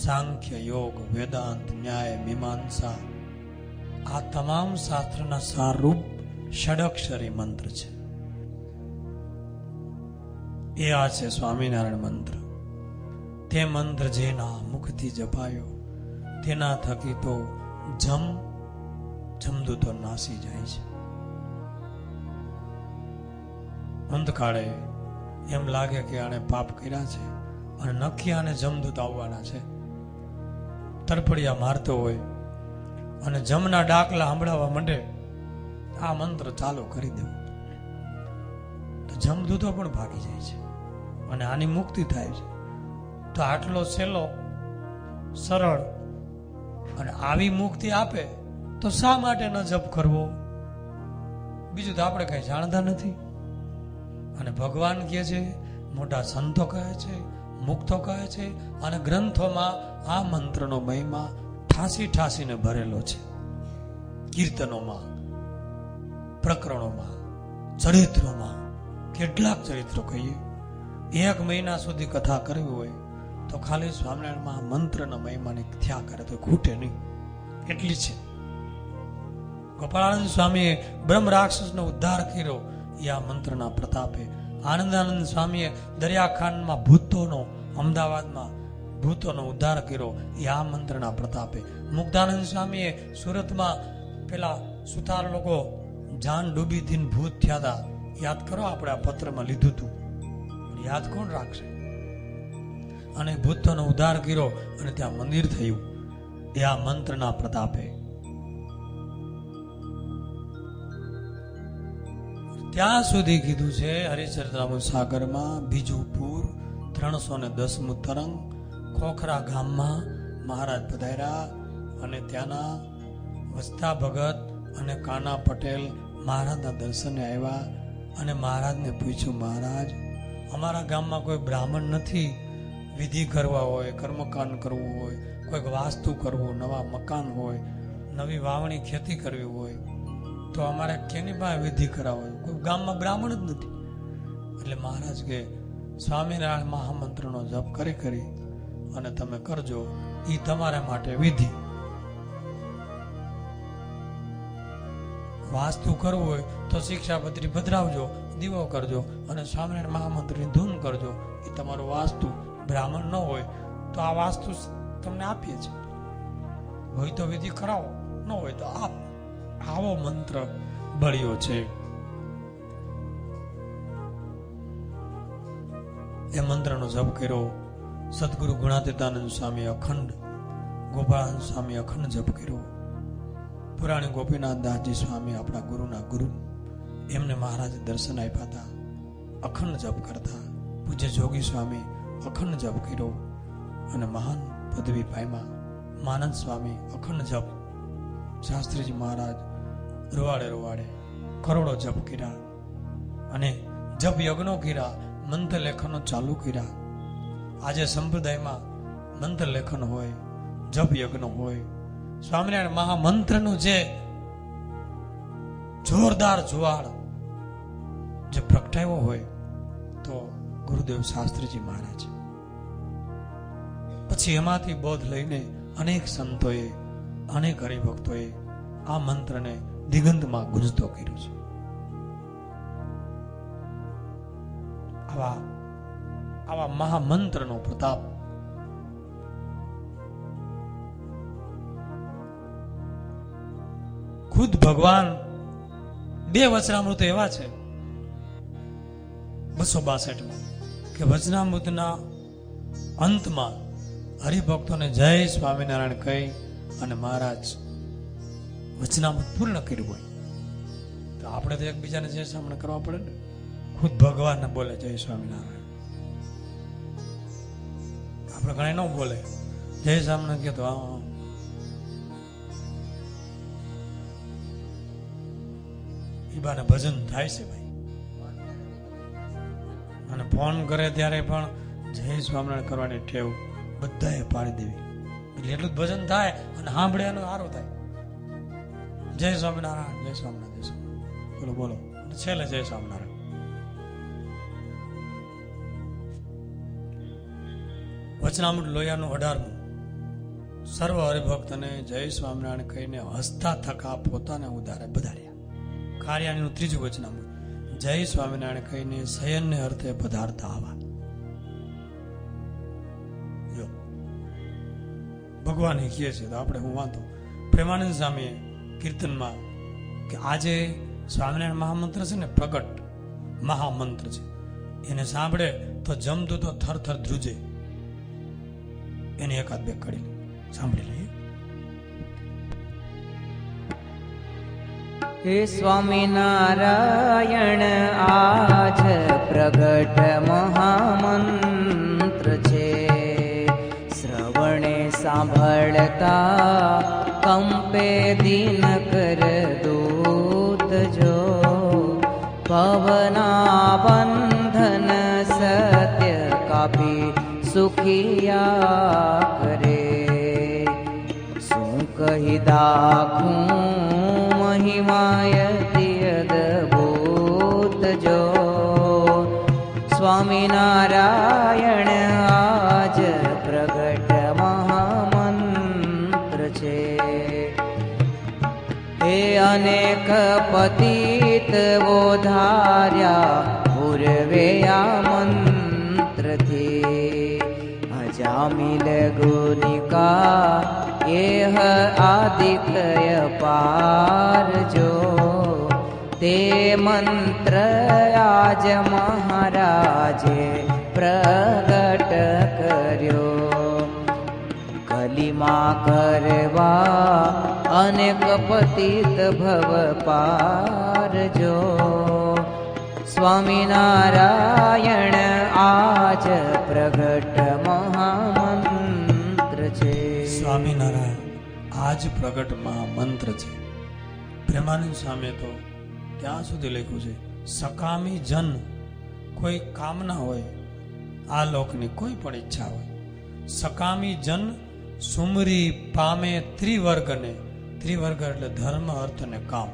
સાંખ્ય, યોગ, વેદાંત, ન્યાય, મીમાંસા. આ તમામ શાસ્ત્રના સાર રૂપ ષડક્ષરી મંત્ર છે. એ આ છે સ્વામિનારાયણ મંત્ર. તે મંત્ર જેના મુખથી જપાયો, તેના થકી તો જમદૂતો નાસી જાય છે. અંતકાળે એમ લાગે કે આને પાપ કર્યા છે અને નક્કી આને જમદૂત આવવાના છે. તરફડિયા મારતો હોય અને જમના ડાકલા સંભળાવવા માંડે, આ મંત્ર ચાલુ કરી દેવો તો જમદૂતો પણ ભાગી જાય છે અને આની મુક્તિ થાય છે. તો આટલો સહેલો, સરળ અને આવી મુક્તિ આપે તો શા માટે ન જપ કરવો? બીજું તો આપણે કઈ જાણતા નથી. અને ભગવાન કહે છે, મોટા સંતો કહે છે, મુક્તો કહે છે, અને ગ્રંથોમાં આ મંત્રનો મહિમા ઠાસીને ભરેલો છે. કીર્તનોમાં, પ્રકરણોમાં, ચરિત્રોમાં. કેટલાક ચરિત્રો કહીએ. 1 મહિના સુધી કથા કરવી હોય તો ખાલી સ્વામિનારાયણમાં મંત્રના મહિમાની થયા કરે તો ખૂટે નહીં, એટલી છે. ગોપાળાનંદ સ્વામીએ બ્રહ્મ રાક્ષસનો ઉદ્ધાર કર્યો એ આ મંત્રના પ્રતાપે. આનંદાનંદ સ્વામીએ દરિયાખાંડમાં ભૂતોનો, અમદાવાદમાં ભૂતોનો ઉદ્ધાર કર્યો એ આ મંત્રના પ્રતાપે. મુક્તાનંદ સ્વામીએ સુરતમાં પેલા સુતાર લોકો જાન ડૂબી થી ભૂત થયા હતા, યાદ કરો, આપણે આ પત્રમાં લીધું હતું. યાદ કોણ રાખશે? અને ભૂતોનો ઉદ્ધાર કર્યો અને ત્યાં મંદિર થયું, એ આ મંત્રના પ્રતાપે. ત્યાં સુધી કીધું છે હરિચરિત્રામૃત સાગરમાં, બીજું પૂર, 310મું તરંગ, ખોખરા ગામમાં મહારાજ પધાર્યા અને ત્યાંના વસ્તા ભગત અને કાના પટેલ મહારાજના દર્શને આવ્યા અને મહારાજને પૂછ્યું, મહારાજ, અમારા ગામમાં કોઈ બ્રાહ્મણ નથી, વિધિ કરવા હોય, કર્મકાંડ કરવું હોય, કોઈક વાસ્તુ કરવું, નવા મકાન હોય, નવી વાવણી ખેતી કરવી હોય, તો અમારે કેની પાસે વિધિ કરાવવી? કોઈ ગામમાં બ્રાહ્મણ જ નથી. એટલે મહારાજ કે સ્વામિનારાયણ મહામંત્રનો જપ કરી અને તમે કરજો, એ તમારા માટે વિધિ. વાસ્તુ કરવું હોય તો શિક્ષાપત્રી પધરાવજો, દીવો કરજો અને સ્વામિનારાયણ મહામંત્રની ધૂન કરજો, એ તમારું વાસ્તુ. બ્રાહ્મણ ન હોય તો આ વાસ્તુ તમને આપીએ છીએ, હોય તો વિધિ કરાવો, ન હોય તો આપ. આવો મંત્ર બળ્યો છે. એ મંત્રનો જપ કર્યો. સદગુરુ ગુણાતીતાનંદ સ્વામી અખંડ, ગોપાળાનંદ સ્વામી અખંડ જપ કર્યો. પુરાણી ગોપીનાથ દાસજી સ્વામી આપણા ગુરુના ગુરુ, એમને મહારાજે દર્શન આપ્યા હતા, અખંડ જપ કરતા. પૂજ્ય જોગી સ્વામી અખંડ જપ કર્યો અને મહાન પદવી પામ્યા. માનંદ સ્વામી અખંડ જપ. શાસ્ત્રીજી મહારાજ રોવાડે કરોડો જપ કર્યા અને જપ યજ્ઞો કર્યા, મંત્ર લેખનો ચાલુ કર્યા. આજે સંપ્રદાયમાં મંત્ર લેખન હોય, જપ યજ્ઞ હોય, સ્વામિનારાયણ મહામંત્રનું જે જોરદાર જુવાળ જે પ્રગટાવ્યો હોય તો ગુરુદેવ શાસ્ત્રીજી મહારાજ. પછી એમાંથી બોધ લઈને અનેક સંતોએ, અનેક હરિભક્તોએ આ મંત્રને દિગંતમાં ગુંજતો કર્યો છે. આવા મહામંત્રનો પ્રતાપ ખુદ ભગવાન. 2 વચનામૃત એવા છે 262માં કે વચનામૃતના અંતમાં હરિભક્તોને જય સ્વામિનારાયણ કહી અને મહારાજ વચનામૃત પૂર્ણ કર્યું હોય તો આપણે તો એકબીજાને જય સ્વામિનારાયણ કરવા પડે ને. ખુદ ભગવાનને બોલે જય સ્વામિનારાયણ. આપણે ઘણા ન બોલે જય સ્વામિનારાયણ કે તો એ બાને ભજન થાય છે ભાઈ. અને ફોન કરે ત્યારે પણ જય સ્વામિનારાયણ કરવાની ટેવ બધાએ પાડી દેવી, એટલે એટલું જ ભજન થાય અને સાંભળે એનું સારું થાય. જય સ્વામિનારાયણ, જય સ્વામિનારાયણ, જય સ્વામિનારાયણ, બોલો બોલો, છેલ્લે જય સ્વામિનારાયણ. વચનામૃત લોયાનું 18મું. સર્વ હરિભક્તને જય સ્વામિનારાયણ કહીને હસતા થકા પોતાને ઉદારે બધાર્યા. કાર્યાણીનું 3જું વચનામૃત. જય સ્વામિનારાયણ કહીને શયનને અર્થે પધારતા આવા. ભગવાન એ કહે છે તો આપણે હું વાંધો. પ્રેમાનંદ સ્વામીએ કીર્તનમાં કે આજે સ્વામિનારાયણ મહામંત્ર છે ને, પ્રગટ મહામંત્ર છે, એને સાંભળે તો જમતું તો થર થર ધ્રુજે. એની એકાદ બે કડી સાંભળી લઈએ. હે સ્વામિનારાયણ આજ પ્રગટ મહામંત્ર છે, શ્રવણે સાંભળતા કંપે દિનકર દૂત જો, પવના બંધન સત્ય કાપી સુખિયા કરે. શું કહી દાખું મહિમાયતિ અદભૂત જો, સ્વામિનારાયણ આજ પ્રગટ મહામંત્ર છે. હે અનેક પતિત વોધાર્યા પૂર્વે આ મંત્રથી, અજામિલ ગુનિકા એહ આદિકય પારજો, તે મંત્ર આજ મહારાજે પ્રગટ કર્યો. કલીમાં કરવા અનેક પતિત ભવ પાર જો. સ્વામિનારાયણ આજ પ્રગટ મહામંત્ર છે. સ્વામિનારાયણ આજ પ્રગટ મહામંત્ર છે. પ્રેમાનંદ સ્વામી તો ત્યાં સુધી લખ્યું છે, સકામી જન કોઈ કામના હોય, આ લોકની કોઈ પણ ઈચ્છા હોય, સકામી જન સુમરી પામે ત્રિવર્ગને. ત્રિવર્ગ એટલે ધર્મ, અર્થ અને કામ.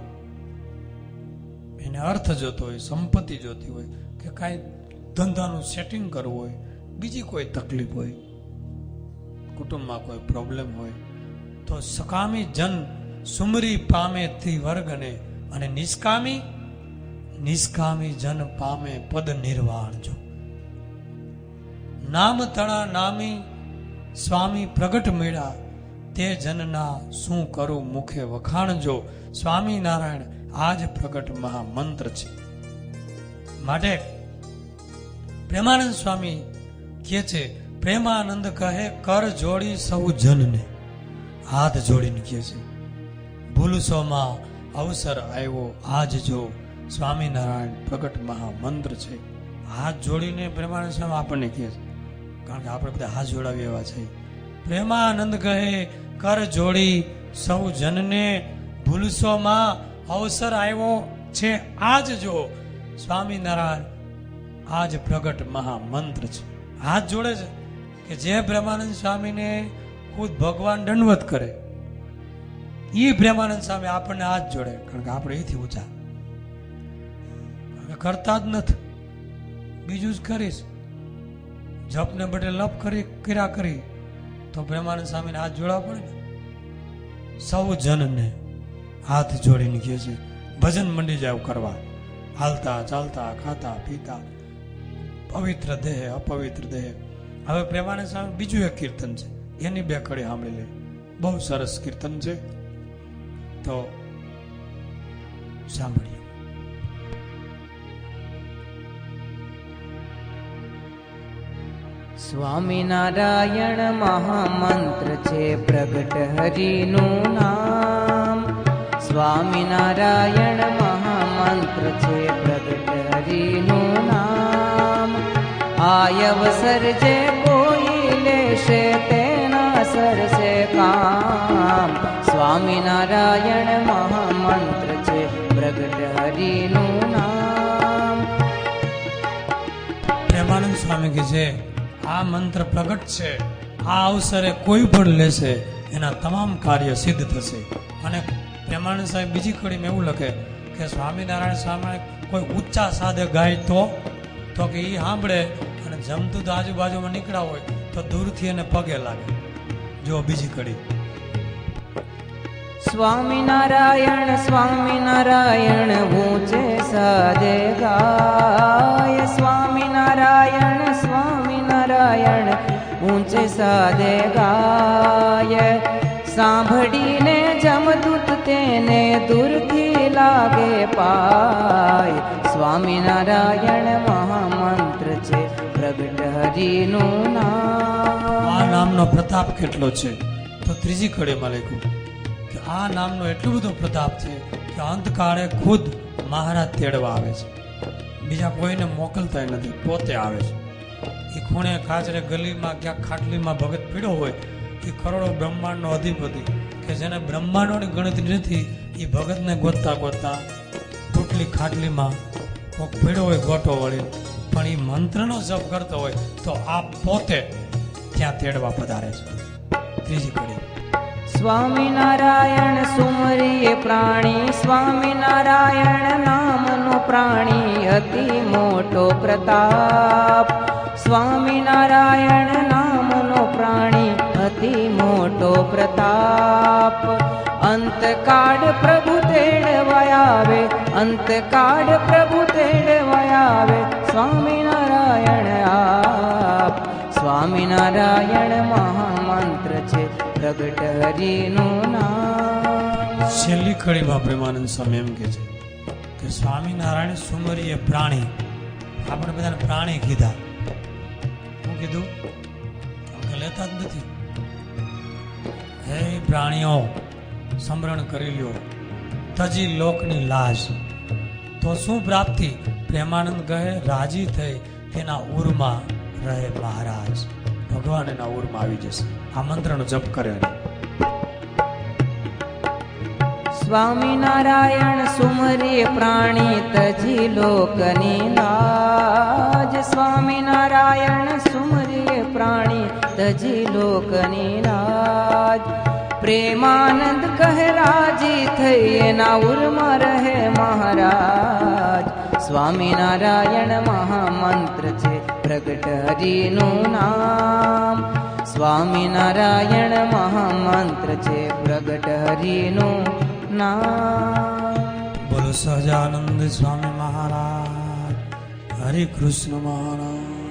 એને અર્થ જોતો હોય, સંપત્તિ જોતી હોય, કે કાંઈ ધંધાનું સેટિંગ કરવું હોય, બીજી કોઈ તકલીફ હોય, કુટુંબમાં કોઈ પ્રોબ્લેમ હોય, તો સકામી જન સુમરી પામે ત્રિવર્ગને. અને નિષ્કામી જન પામે પદ નિર્વાણ જો. નામ તણા નામી સ્વામી પ્રગટ મેળા, તે જનના શું કરું મુખે વખાણ જો. સ્વામિનારાયણ આજ પ્રગટ મહામંત્ર છે. માટે પ્રેમાનંદ સ્વામી કહે છે, પ્રેમાનંદ કહે કર જોડી સૌ જનને. હાથ જોડીને કહે છે, ભૂલસોમાં અવસર આવ્યો આજ જો. સ્વામિનારાયણ પ્રગટ મહામંત્ર છે. હાથ જોડીને પ્રેમાનંદ સ્વામી આપણને કહે છે, કારણ કે આપણે બધા હાથ જોડાવી એવા છે. પ્રેમાનંદ કહે કર જોડી સૌ જનને, ભૂલસોમાં અવસર આવ્યો છે આજ જો. સ્વામિનારાયણ આજ પ્રગટ મહામંત્ર છે. હાથ જોડે છે કે જે પ્રેમાનંદ સ્વામીને ખુદ ભગવાન દંડવત કરે, એ પ્રેમાનંદ સ્વામી આપણને હાથ જોડે, કારણ કે આપણે એથી ઊંચા કરતા જ નથી, બીજું જ કરીશ. જપને બદલે લપ કર્યા કરી તો પ્રેમાનંદ સ્વામીને હાથ જોડવા પડે ને. સૌ જનને હાથ જોડીને કહે છે, ભજન મંડી જાવ કરવા, હાલતા ચાલતા ખાતા પીતા, પવિત્ર દેહ અપવિત્ર દેહ. હવે પ્રેમાનંદ સ્વામી બીજું એક કીર્તન છે, એની બે કડી સાંભળી લે. બહુ સરસ કીર્તન છે, તો સાંભળીએ. સ્વામિનારાયણ મહામંત્ર છે, પ્રગટ હરિનું નામ. સ્વામિનારાયણ મહામંત્ર છે, પ્રગટ હરિનું નામ. આયવસર જે કોઈ લેશે તેના સરસે કામ. સ્વામિનારાયણ મહામંત્ર છે, પ્રગટ હરિનું નામ. પ્રેમાનંદ સ્વામી કે છે, આ મંત્ર પ્રગટ છે, આ અવસરે કોઈ પણ લેશે એના તમામ કાર્ય સિદ્ધ થશે. અને પ્રેમાનંદ સાહેબ બીજી કડીમાં એવું લખે કે સ્વામિનારાયણ સ્વામી કોઈ ઊંચા સાધે ગાય તો કે એ સાંભળે અને જમતું તો આજુબાજુમાં નીકળ્યા હોય તો દૂરથી એને પગે લાગે. જો બીજી કડી. સ્વામિનારાયણ સ્વામિનારાયણ ઊંચે સાધે ગાય. સ્વામિનારાયણ સ્વામિનારાયણ ઊંચે સાધે ગાય. સાંભળીને જમદૂત તેને દૂરથી લાગે પાય. સ્વામિનારાયણ મહામંત્ર છે, પ્રગટ હરિનું નામ. આ નામનો પ્રતાપ કેટલો છે તો ત્રીજી કડીમાં લખ્યું કે આ નામનો એટલો બધો પ્રતાપ છે કે અંતકાળે ખુદ મહારાજ તેડવા આવે છે, બીજા કોઈને મોકલતા નથી, પોતે આવે છે. એ ખૂણે કાચરે ગલીમાં ક્યાંક ખાટલીમાં ભગત પીડ્યો હોય, એ કરોડો બ્રહ્માંડનો અધિપતિ કે જેને બ્રહ્માંડોની ગણતરી નથી, એ ભગતને ગોતતા ગોતતા તૂટલી ખાટલીમાં કોક પીડ્યો હોય ગોટો વળી, પણ એ મંત્રનો જપ કરતો હોય તો આ પોતે ત્યાં તેડવા પધારે છે. ત્રીજી કડી. સ્વામિનારાયણ સુમરીએ પ્રાણી. સ્વામિનારાયણ નામનો પ્રાણી અતિ મોટો પ્રતાપ. સ્વામિનારાયણ નામનો પ્રાણી અતિ મોટો પ્રતાપ. અંતકાળ પ્રભુ તેડવા આવે. અંતકાળ પ્રભુ તેડવા આવે. સ્વામિનારાયણ આપ. સ્વામિનારાયણ મહામંત્ર છે, પ્રગટ હરિનું નામ. છેલ્લી કડીમાં પ્રેમાનંદ સ્વામી એમ કે છે કે સ્વામિનારાયણ સુમરીએ પ્રાણી. આપણે બધાને પ્રાણી કીધા, કીધું? કે લેતા જ નથી. હે પ્રાણીઓ, સમરણ કરી લ્યો, તજી લોકની લાજ. તો શું પ્રાપ્તિ? પ્રેમાનંદ કહે રાજી થઈ એના ઉરમાં રહે મહારાજ. ભગવાન એના ઉરમાં આવી જશે. આ મંત્રનો જપ કરે. સ્વામિનારાયણ સુમરી પ્રાણી તજી લોકની લાજ. સ્વામિનારાયણ સુમરી પ્રાણી તજી લોકની લાજ. પ્રેમાનંદ કહે રાજી થઈ એના ઉરમાં રહે મહારાજ. સ્વામિનારાયણ મહામંત્ર છે પ્રગટ હરિનું નામ. સ્વામિનારાયણ મહામંત્ર છે પ્રગટ હરિનું નામ. બોલો સહજાનંદ સ્વામી મહારાજ. હરે કૃષ્ણ મહારાજ.